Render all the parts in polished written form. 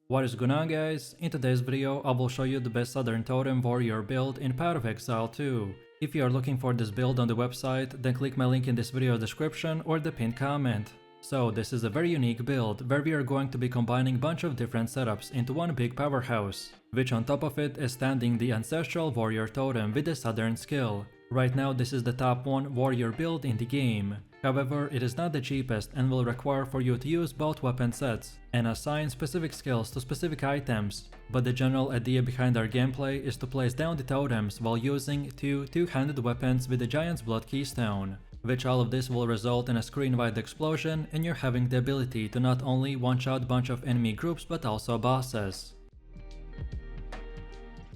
What is going on, guys? In today's video I will show you the best Southern Totem warrior build in Path of Exile 2. If you are looking for this build on the website, then click my link in this video description or the pinned comment. So this is a very unique build where we are going to be combining bunch of different setups into one big powerhouse, which on top of it is standing the ancestral warrior totem with the Southern skill. Right now this is the top 1 warrior build in the game. However, it is not the cheapest and will require for you to use both weapon sets and assign specific skills to specific items, but the general idea behind our gameplay is to place down the totems while using two two-handed weapons with the Giant's Blood Keystone, which all of this will result in a screen-wide explosion and you're having the ability to not only one-shot bunch of enemy groups but also bosses.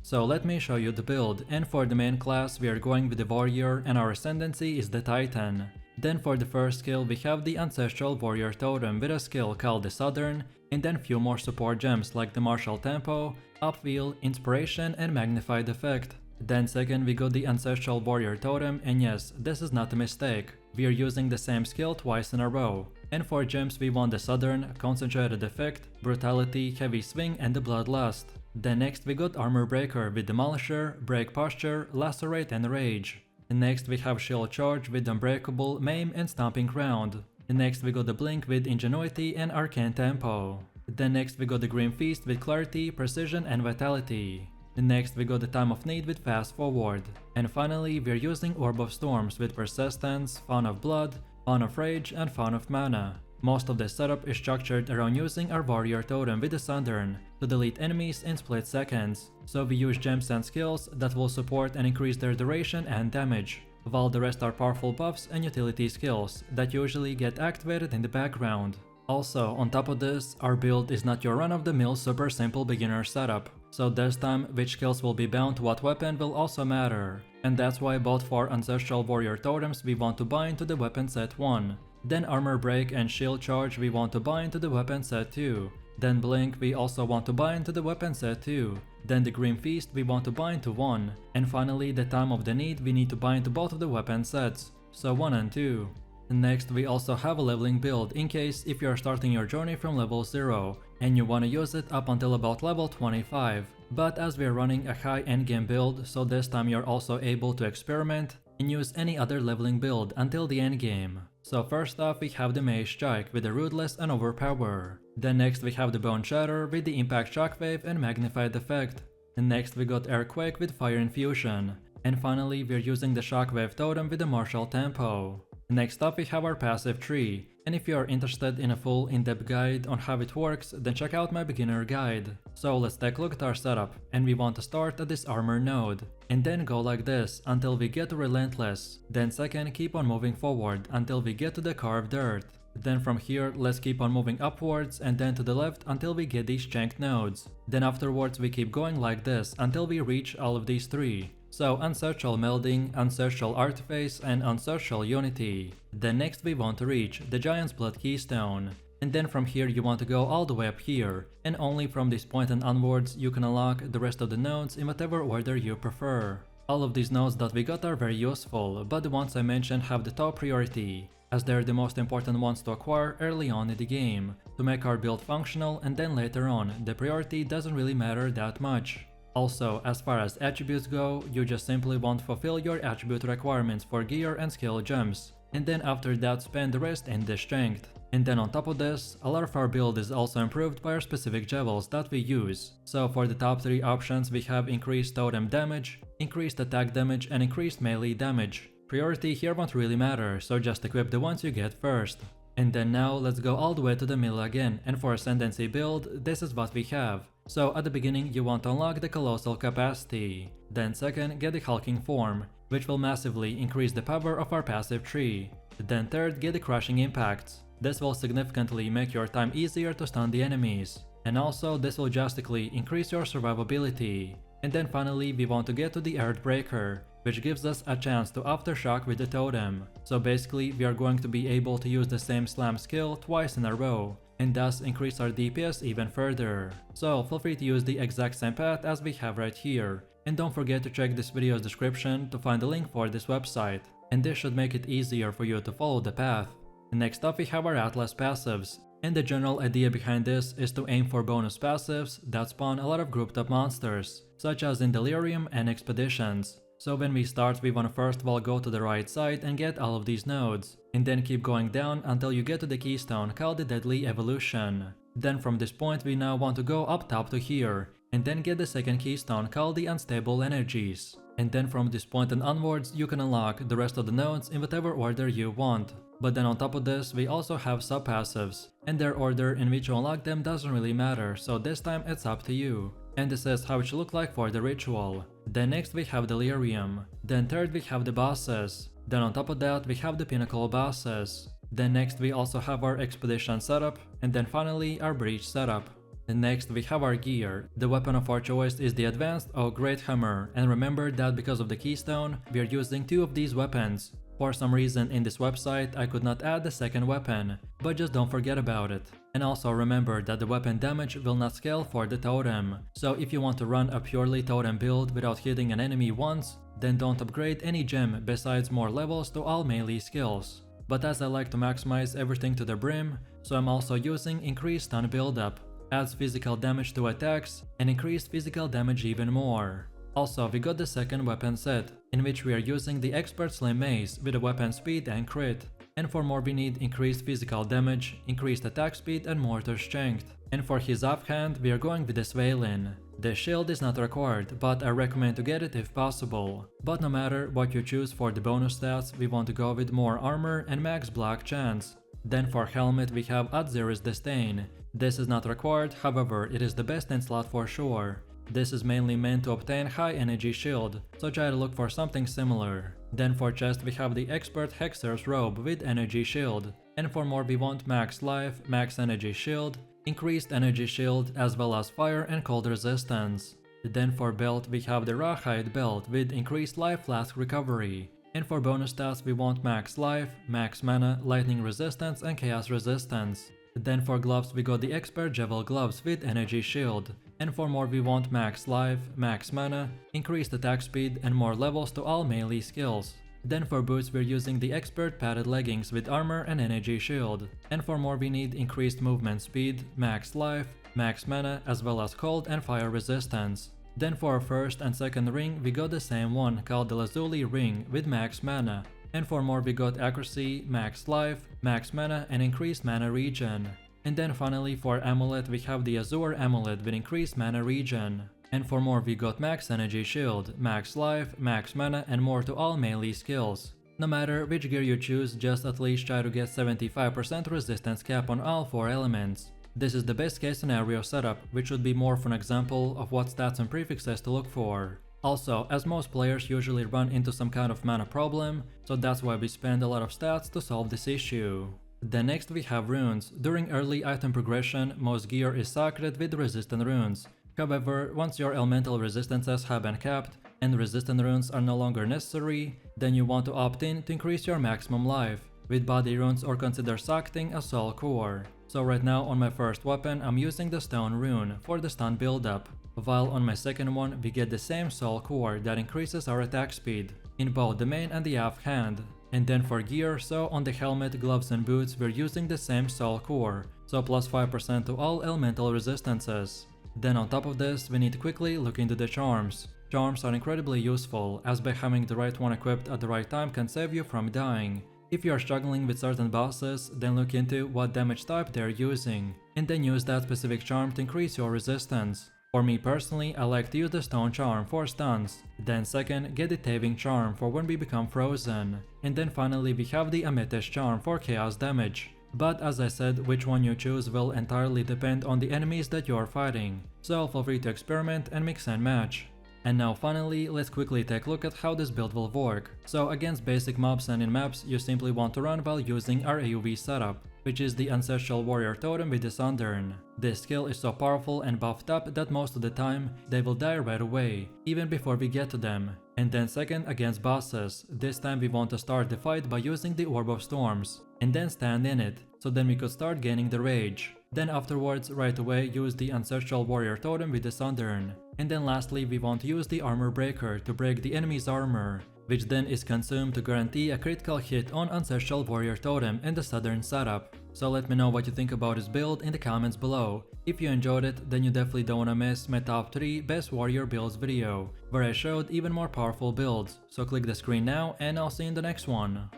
So let me show you the build, and for the main class we are going with the warrior and our ascendancy is the Titan. Then for the first skill we have the ancestral warrior totem with a skill called the Southern, and then few more support gems like the martial tempo, upwheel, inspiration and magnified effect. Then second we got the ancestral warrior totem, and yes, this is not a mistake, we are using the same skill twice in a row. And for gems we want the Southern, concentrated effect, brutality, heavy swing and the bloodlust. Then next we got armor breaker with demolisher, break posture, lacerate and rage. Next we have shield charge with unbreakable, maim and stomping ground. Next we got the blink with ingenuity and arcane tempo. Then next we got the grim feast with clarity, precision and vitality. Next we got the time of need with fast forward. And finally we are using orb of storms with persistence, fawn of blood, fawn of rage and fawn of mana. Most of the setup is structured around using our warrior totem with the Southern to delete enemies in split seconds, so we use gems and skills that will support and increase their duration and damage, while the rest are powerful buffs and utility skills that usually get activated in the background. Also, on top of this, our build is not your run-of-the-mill super simple beginner setup, so this time which skills will be bound to what weapon will also matter, and that's why both for ancestral warrior totems we want to bind to the weapon set 1. Then armor break and shield charge we want to bind to the weapon set 2. Then blink we also want to bind to the weapon set 2. Then the grim feast we want to bind to 1. And finally the time of the need we need to bind to both of the weapon sets, so 1 and 2. Next we also have a leveling build in case if you are starting your journey from level 0 and you want to use it up until about level 25. But as we are running a high endgame build, so this time you're also able to experiment and use any other leveling build until the endgame. So first off we have the Mage Strike with the Ruthless and Overpower. Then next we have the Bone Shatter with the Impact Shockwave and Magnified Effect. And next we got Earthquake with Fire Infusion. And finally we're using the Shockwave Totem with the Martial Tempo. Next up we have our passive tree, and if you are interested in a full in-depth guide on how it works, then check out my beginner guide. So let's take a look at our setup, and we want to start at this armor node, and then go like this until we get to Relentless. Then second, keep on moving forward until we get to the Carved Earth. Then from here, let's keep on moving upwards and then to the left until we get these Shanked nodes. Then afterwards we keep going like this until we reach all of these 3. So Ancestral Melding, Ancestral Artiface and Ancestral Unity. Then next we want to reach the Giant's Blood Keystone. And then from here you want to go all the way up here, and only from this point and onwards you can unlock the rest of the nodes in whatever order you prefer. All of these nodes that we got are very useful, but the ones I mentioned have the top priority, as they're the most important ones to acquire early on in the game, to make our build functional, and then later on the priority doesn't really matter that much. Also, as far as attributes go, you just simply want to fulfill your attribute requirements for gear and skill gems, and then after that spend the rest in the strength. And then on top of this, a lot of our build is also improved by our specific levels that we use. So for the top 3 options we have increased totem damage, increased attack damage and increased melee damage. Priority here won't really matter, so just equip the ones you get first. And then now let's go all the way to the middle again, and for ascendancy build, this is what we have. So at the beginning you want to unlock the Colossal Capacity. Then second, get the Hulking Form, which will massively increase the power of our passive tree. Then third, get the Crushing Impacts. This will significantly make your time easier to stun the enemies. And also this will drastically increase your survivability. And then finally we want to get to the Earthbreaker, which gives us a chance to aftershock with the totem. So basically we are going to be able to use the same slam skill twice in a row, and thus increase our DPS even further. So feel free to use the exact same path as we have right here, and don't forget to check this video's description to find the link for this website, and this should make it easier for you to follow the path. Next up we have our Atlas passives, And the general idea behind this is to aim for bonus passives that spawn a lot of grouped up monsters, such as in Delirium and Expeditions. So when we start, we wanna first of all go to the right side and get all of these nodes, and then keep going down until you get to the keystone called the Deadly Evolution. Then from this point we now want to go up top to here, and then get the second keystone called the Unstable Energies. And then from this point and onwards you can unlock the rest of the nodes in whatever order you want. But then on top of this we also have sub-passives, and their order in which you unlock them doesn't really matter, so this time it's up to you. And this is how it should look like for the ritual. Then next we have Delirium. Then third we have the bosses. Then on top of that we have the pinnacle bosses. Then next we also have our expedition setup, and then finally our breach setup. And next we have our gear. The weapon of our choice is the advanced Great Hammer, and remember that because of the keystone we are using 2 of these weapons. For some reason in this website I could not add the second weapon, but just don't forget about it. And also remember that the weapon damage will not scale for the totem, so if you want to run a purely totem build without hitting an enemy once, then don't upgrade any gem besides more levels to all melee skills. But as I like to maximize everything to the brim, so I'm also using increased stun buildup, adds physical damage to attacks, and increased physical damage even more. Also, we got the second weapon set, in which we are using the Expert Slim Mace with a weapon speed and crit. And for more we need increased physical damage, increased attack speed and mortar strength. And for his offhand we are going with the Svalin. The shield is not required, but I recommend to get it if possible. But no matter what you choose for the bonus stats, we want to go with more armor and max block chance. Then for helmet we have Adzir's Disdain. This is not required, however it is the best in slot for sure. This is mainly meant to obtain high energy shield, so try to look for something similar. Then for chest we have the Expert Hexer's Robe with energy shield. And for more we want max life, max energy shield, increased energy shield as well as fire and cold resistance. Then for belt we have the Rawhide Belt with increased life flask recovery. And for bonus stats we want max life, max mana, lightning resistance and chaos resistance. Then for gloves we got the Expert Javel Gloves with energy shield. And for more we want max life, max mana, increased attack speed and more levels to all melee skills. Then for boots we're using the Expert Padded Leggings with armor and energy shield. And for more we need increased movement speed, max life, max mana as well as cold and fire resistance. Then for our first and second ring we got the same one called the Lazuli Ring with max mana. And for more we got accuracy, max life, max mana and increased mana regen. And then finally for amulet we have the Azure Amulet with increased mana regen. And for more we got max energy shield, max life, max mana and more to all melee skills. No matter which gear you choose, just at least try to get 75% resistance cap on all 4 elements. This is the best case scenario setup, which would be more of an example of what stats and prefixes to look for. Also, as most players usually run into some kind of mana problem, so that's why we spend a lot of stats to solve this issue. Then next we have runes. During early item progression, most gear is sacred with resistant runes. However, once your elemental resistances have been capped and resistant runes are no longer necessary, then you want to opt in to increase your maximum life with body runes or consider sacting a soul core. So right now on my first weapon I'm using the stone rune for the stun buildup, while on my second one we get the same soul core that increases our attack speed in both the main and the offhand. And then for gear, so on the helmet, gloves and boots we're using the same soul core, so plus 5% to all elemental resistances. Then on top of this we need to quickly look into the charms. Charms are incredibly useful, as by having the right one equipped at the right time can save you from dying. If you are struggling with certain bosses, then look into what damage type they are using, and then use that specific charm to increase your resistance. For me personally, I like to use the stone charm for stuns. Then second, get the Taving charm for when we become frozen. And then finally we have the Amethyst charm for chaos damage. But as I said, which one you choose will entirely depend on the enemies that you are fighting, so feel free to experiment and mix and match. And now finally, let's quickly take a look at how this build will work. So against basic mobs and in maps, you simply want to run while using our AoV setup, which is the Ancestral Warrior Totem with the Sunder. This skill is so powerful and buffed up that most of the time they will die right away, even before we get to them. And then second, against bosses, this time we want to start the fight by using the Orb of Storms, and then stand in it, so then we could start gaining the rage. Then afterwards, right away use the Ancestral Warrior Totem with the Sunder. And then lastly we want to use the Armor Breaker to break the enemy's armor, which then is consumed to guarantee a critical hit on Ancestral Warrior Totem in the Southern setup. So let me know what you think about this build in the comments below. If you enjoyed it, then you definitely don't wanna miss my top 3 best warrior builds video, where I showed even more powerful builds. So click the screen now and I'll see you in the next one.